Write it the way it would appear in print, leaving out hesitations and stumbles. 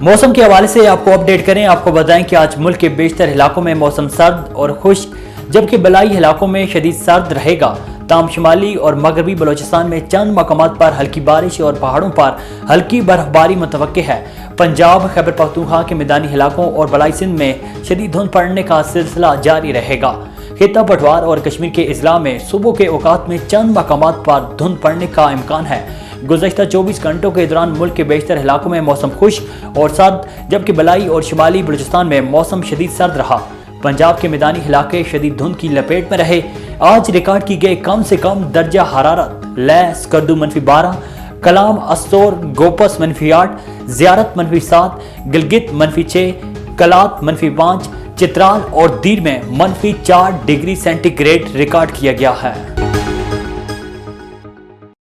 मौसम के हवाले से आपको अपडेट करें। आपको बताएं कि आज मुल्क के बेशतर इलाकों में मौसम सर्द और खुश्क, जबकि बलाई इलाकों में शदीद सर्द रहेगा। ताम शुमाली और मगरबी बलोचिस्तान में चंद मकामात पर हल्की बारिश और पहाड़ों पर हल्की बर्फबारी मुतवक्के है। पंजाब, खैबर पख्तूनख्वा के मैदानी इलाकों और बलाई सिंध में शदीद धुंध पड़ने का सिलसिला जारी रहेगा। खित्ता पटवार और कश्मीर के अजला में सुबह के औकात में चंद मकामात पर धुंध पड़ने का इम्कान है। गुज़श्ता 24 घंटों के दौरान मुल्क के बेशतर इलाकों में मौसम खुश्क और सर्द, जबकि बलाई और शुमाली बलूचिस्तान में मौसम शदीद सर्द रहा। पंजाब के मैदानी इलाके शदीद धुंध की लपेट में रहे। आज रिकॉर्ड की गई कम से कम दर्जा हरारत लैस करदू -12, कलाम अस्तोर गोपस -8, ज़ियारत -7, गिलगित -6, कलात -5, चित्राल और दीर में -4 डिग्री सेंटीग्रेड रिकॉर्ड किया गया है।